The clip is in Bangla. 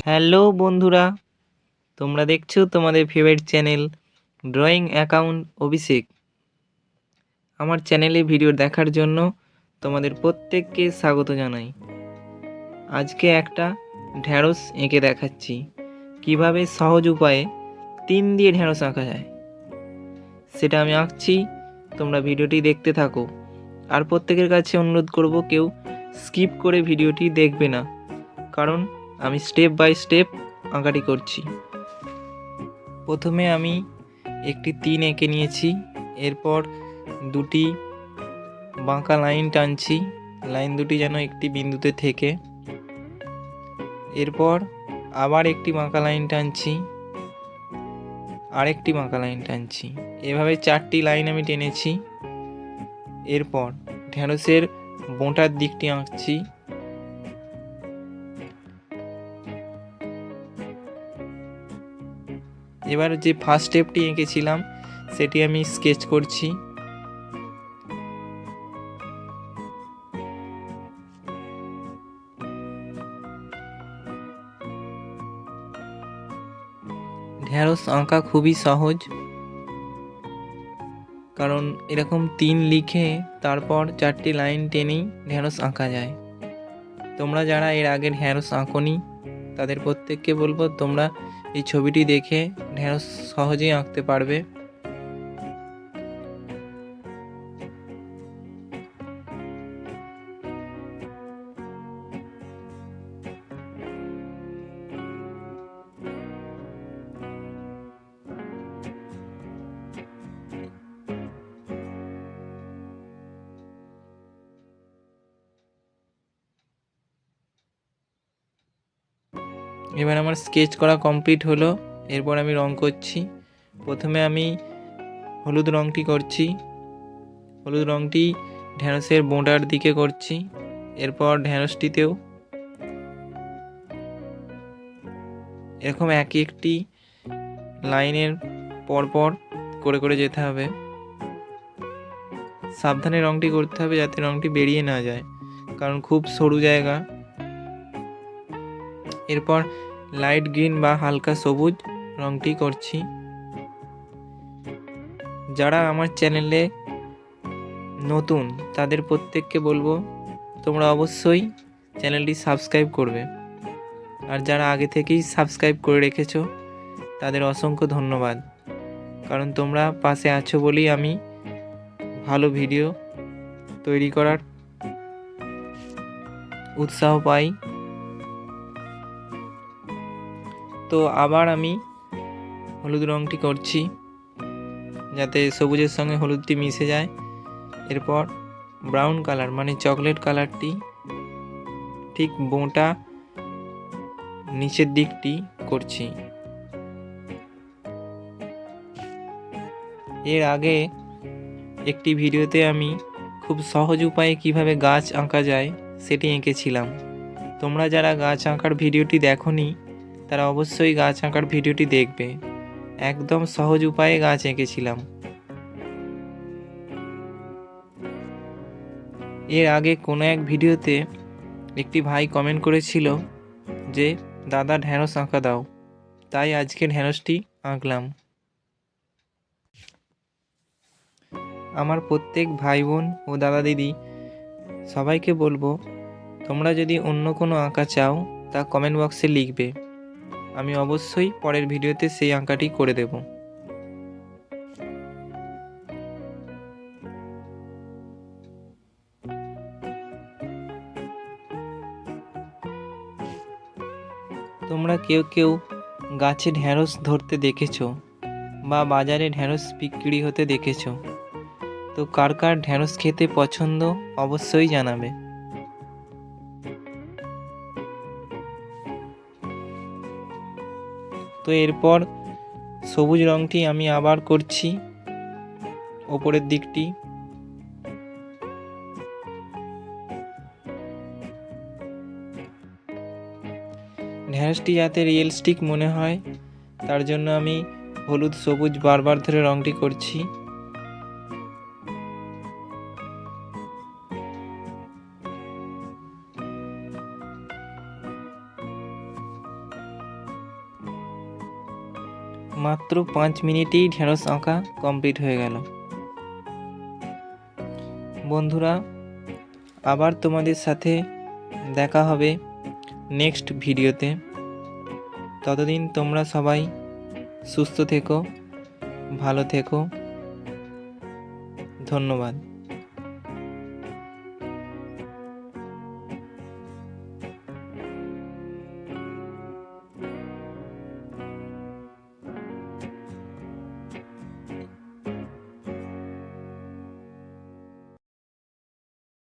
হ্যালো বন্ধুরা, তোমরা দেখছো তোমাদের ফেভারিট চ্যানেল ড্রয়িং অ্যাকাউন্ট অভিষেক। আমার চ্যানেলে ভিডিও দেখার জন্য তোমাদের প্রত্যেককে স্বাগত জানাই। আজকে একটা ঢ্যাঁড়স এঁকে দেখাচ্ছি কিভাবে সহজ উপায়ে 3 দিয়ে ঢ্যাঁড়স আঁকা যায়, সেটা আমি আঁকছি। তোমরা ভিডিওটি দেখতে থাকো। আর প্রত্যেকের কাছে অনুরোধ করব, কেউ স্কিপ করে ভিডিওটি দেখবে না, কারণ আমি স্টেপ বাই স্টেপ আঁকাটি করছি। প্রথমে আমি একটি 3 এঁকে নিয়েছি, এরপর দুটি বাঁকা লাইন টানছি, লাইন দুটি যেন একটি বিন্দুতে থেকে। এরপর আবার একটি বাঁকা লাইন টানছি, আরেকটি বাঁকা লাইন টানছি, এভাবে 4টি লাইন আমি টেনেছি। এরপর ঢ্যাঁড়সের বোঁটার দিকটি আঁকছি। এবার যে ফার্স্ট স্টেপটি এঁকেছিলাম সেটি আমি স্কেচ করছি। ঢ্যাঁড়স আঁকা খুবই সহজ, কারণ এরকম 3 লিখে তারপর 4টি লাইন টেনেই ঢ্যাঁড়স আঁকা যায়। তোমরা যারা এর আগে ঢ্যাঁড়স আঁকোনি তাদের প্রত্যেককে বলবো, তোমরা এই ছবিটি দেখে ঢ্যাঁড়স সহজেই আঁকতে পারবে। এবার আমার স্কেচ করা কমপ্লিট হলো। এরপর আমি রং করছি। প্রথমে আমি হলুদ রংটি করছি। হলুদ রংটি ঢ্যাঁড়সের বোঁটার দিকে করছি। এরপর ঢ্যাঁড়সটিতেও এরকম একটি লাইনের পরপর করে করে যেতে হবে। সাবধানে রংটি করতে হবে যাতে রংটি বেরিয়ে না যায়, কারণ খুব সরু জায়গা। এরপর লাইট গ্রিন বা হালকা সবুজ রংটি করছি। যারা আমার চ্যানেলে নতুন তাদের প্রত্যেককে বলবো, তোমরা অবশ্যই চ্যানেলটি সাবস্ক্রাইব করবে। আর যারা আগে থেকেই সাবস্ক্রাইব করে রেখেছো তাদের অসংখ্য ধন্যবাদ, কারণ তোমরা পাশে আছো বলেই আমি ভালো ভিডিও তৈরি করার উৎসাহ পাই। তো আবার আমি হলুদ রংটি করছি যাতে সবুজের সঙ্গে হলুদটি মিশে যায়। এরপর ব্রাউন কালার মানে চকলেট কালারটি ঠিক বোঁটা নিচের দিকটি করছি। এর আগে একটি ভিডিওতে আমি খুব সহজ উপায়ে কিভাবে গাছ আঁকা যায় সেটি এঁকেছিলাম। তোমরা যারা গাছ আঁকার ভিডিওটি দেখোনি তারা অবশ্যই গাছ আঁকার ভিডিওটি দেখবে। একদম সহজ উপায়ে গাছ এঁকেছিলাম। এর আগে কোনো এক ভিডিওতে একটি ভাই কমেন্ট করেছিল যে দাদা ঢ্যাঁড়স আঁকা দাও, তাই আজকে ঢ্যাঁড়সটি আঁকলাম। আমার প্রত্যেক ভাই বোন ও দাদা দিদি সবাইকে বলবো, তোমরা যদি অন্য কোনো আঁকা চাও তা কমেন্ট বক্সে লিখবে, আমি অবশ্যই পরের ভিডিওতে সেই আঁকাটি করে দেব। তোমরা কেউ কেউ গাছে ঢ্যাঁড়স ধরতে দেখেছো বা বাজারে ঢ্যাঁড়স বিক্রি হতে দেখেছো। তো কার কার ঢ্যাঁড়স খেতে পছন্দ অবশ্যই জানাবে। তো এরপর সবুজ রংটি আমি আবার করছি ওপরের দিকটি। ঢ্যাঁড়সটি যাতে রিয়েলিস্টিক মনে হয় তার জন্য আমি হলুদ সবুজ বারবার ধরে রংটি করছি। মাত্র 5 মিনিটেই ঢেঁড়স আঁকা কমপ্লিট হয়ে গেল। বন্ধুরা, আবার তোমাদের সাথে দেখা হবে নেক্সট ভিডিওতে। ততদিন তোমরা সবাই সুস্থ থেকো, ভালো থেকো। ধন্যবাদ।